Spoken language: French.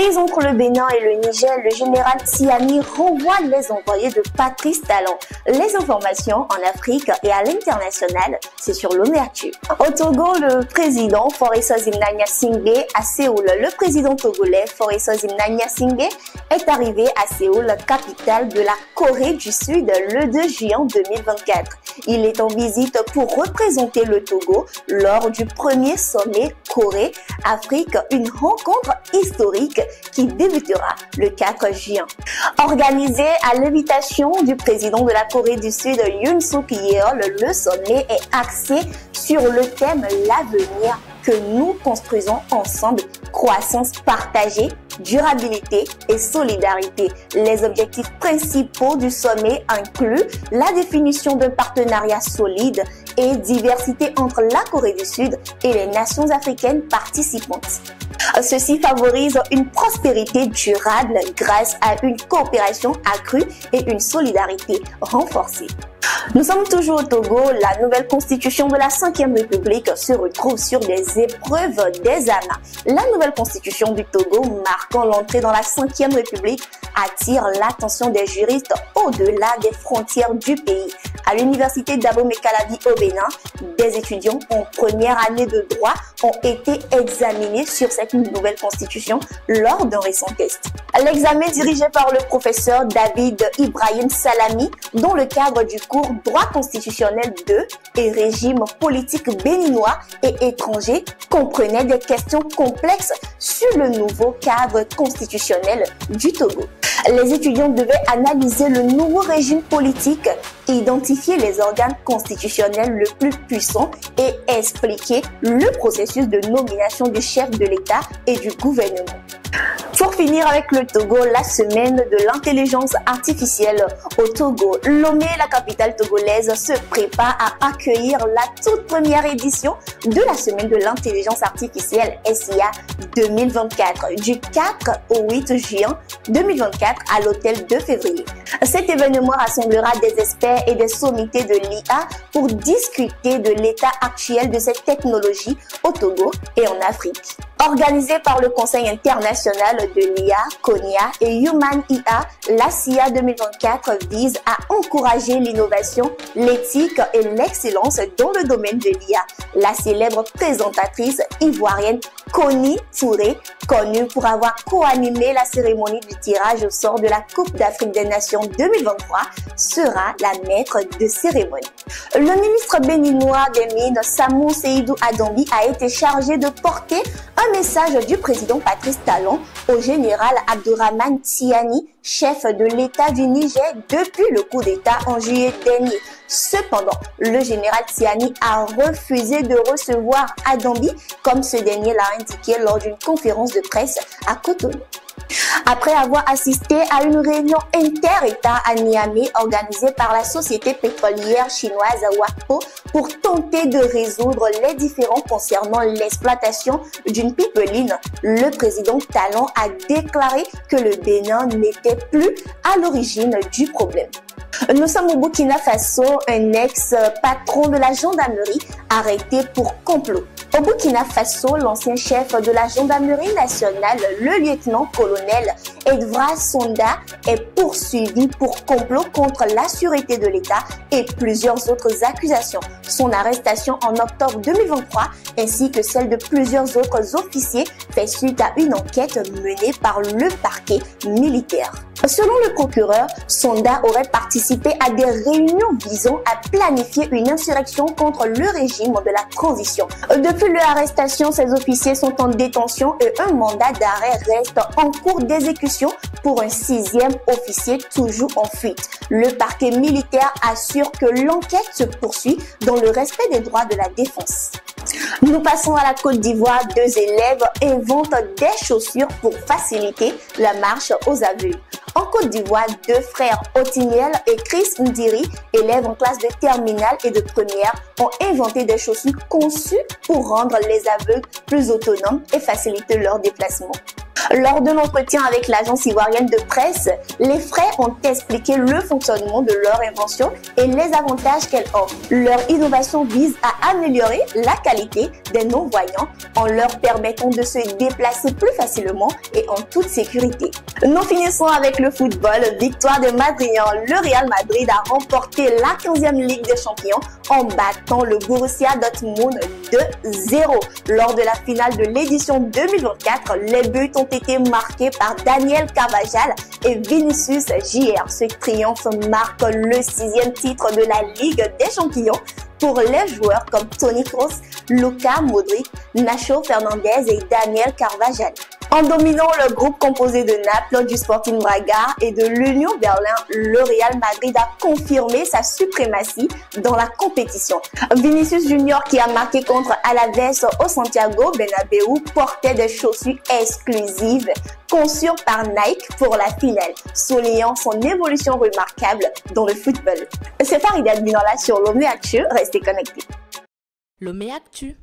Crise entre le Bénin et le Niger, le général Tiani renvoie les envoyés de Patrice Talon. Les informations en Afrique et à l'international, c'est sur l'ONU-Actu. Au Togo, le président Faure Sozimna Gnassingbé à Séoul. Le président togolais Faure Sozimna Gnassingbé est arrivé à Séoul, capitale de la Corée du Sud, le 2 juillet 2024. Il est en visite pour représenter le Togo lors du premier sommet Corée-Afrique, une rencontre historique qui débutera le 4 juin. Organisé à l'invitation du président de la Corée du Sud, Yoon Suk-yeol, le sommet est axé sur le thème « L'avenir que nous construisons ensemble, croissance partagée, durabilité et solidarité ». Les objectifs principaux du sommet incluent la définition d'un partenariat solide et diversité entre la Corée du Sud et les nations africaines participantes. Ceci favorise une prospérité durable grâce à une coopération accrue et une solidarité renforcée. Nous sommes toujours au Togo. La nouvelle constitution de la 5e République se retrouve sur des épreuves d'examen. La nouvelle constitution du Togo, marquant l'entrée dans la 5e République, attire l'attention des juristes au-delà des frontières du pays. À l'université d'Abomey-Calavi au Bénin, des étudiants en première année de droit ont été examinés sur cette nouvelle constitution lors d'un récent test. L'examen dirigé par le professeur David Ibrahim Salami, dans le cadre du cours Droit constitutionnel 2 et régime politique béninois et étranger, comprenait des questions complexes sur le nouveau cadre constitutionnel du Togo. Les étudiants devaient analyser le nouveau régime politique, identifier les organes constitutionnels les plus puissants et expliquer le processus de nomination du chef de l'État et du gouvernement. Pour finir avec le Togo, la semaine de l'intelligence artificielle au Togo. Lomé, la capitale togolaise, se prépare à accueillir la toute première édition de la semaine de l'intelligence artificielle SIA 2024 du 4 au 8 juin 2024 à l'hôtel 2 février. Cet événement rassemblera des experts et des sommités de l'IA pour discuter de l'état actuel de cette technologie au Togo et en Afrique. Organisé par le Conseil international de l'IA, CONIA et Human IA, la SIA 2024 vise à encourager l'innovation, l'éthique et l'excellence dans le domaine de l'IA. La célèbre présentatrice ivoirienne Connie Touré, connue pour avoir co-animé la cérémonie du tirage au sort de la Coupe d'Afrique des Nations 2023, sera la maître de cérémonie. Le ministre béninois des Mines, Samou Seydou Adambi, a été chargé de porter un message du président Patrice Talon au général Abdourahmane Tiani, chef de l'État du Niger depuis le coup d'État en juillet dernier. Cependant, le général Tiani a refusé de recevoir Adambi, comme ce dernier l'a indiqué lors d'une conférence de presse à Cotonou. Après avoir assisté à une réunion inter-État à Niamey organisée par la société pétrolière chinoise WAPO pour tenter de résoudre les différends concernant l'exploitation d'une pipeline, le président Talon a déclaré que le Bénin n'était plus à l'origine du problème. Nous sommes au Burkina Faso, un ex-patron de la gendarmerie arrêté pour complot. Au Burkina Faso, l'ancien chef de la gendarmerie nationale, le lieutenant-colonel Edvra Sonda, est poursuivi pour complot contre la sûreté de l'État et plusieurs autres accusations. Son arrestation en octobre 2023 ainsi que celle de plusieurs autres officiers fait suite à une enquête menée par le parquet militaire. Selon le procureur, Sonda aurait participé à des réunions visant à planifier une insurrection contre le régime de la transition. Depuis leur arrestation, ces officiers sont en détention et un mandat d'arrêt reste en cours d'exécution pour un 6e officier toujours en fuite. Le parquet militaire assure que l'enquête se poursuit dans le respect des droits de la défense. Nous passons à la Côte d'Ivoire. 2 élèves inventent des chaussures pour faciliter la marche aux aveugles. En Côte d'Ivoire, 2 frères Otiniel et Chris Ndiri, élèves en classe de terminale et de première, ont inventé des chaussures conçues pour rendre les aveugles plus autonomes et faciliter leur déplacement. Lors de l'entretien avec l'agence ivoirienne de presse, les Frais ont expliqué le fonctionnement de leur invention et les avantages qu'elle offre. Leur innovation vise à améliorer la qualité des non-voyants en leur permettant de se déplacer plus facilement et en toute sécurité. Nous finissons avec le football. Victoire des Madriens. Le Real Madrid a remporté la 15e Ligue des Champions en battant le Borussia Dortmund 2-0. Lors de la finale de l'édition 2024, les buts ont été marqués par Daniel Carvajal et Vinicius Jr. Ce triomphe marque le 6e titre de la Ligue des Champions pour les joueurs comme Toni Kroos, Luka Modric, Nacho Fernandez et Daniel Carvajal. En dominant le groupe composé de Naples, du Sporting Braga et de l'Union Berlin, le Real Madrid a confirmé sa suprématie dans la compétition. Vinicius Junior, qui a marqué contre Alaves au Santiago Bernabéu, portait des chaussures exclusives conçues par Nike pour la finale, soulignant son évolution remarquable dans le football. C'est Farida Binola sur Lomé Actu. Restez connectés. Lomé Actu.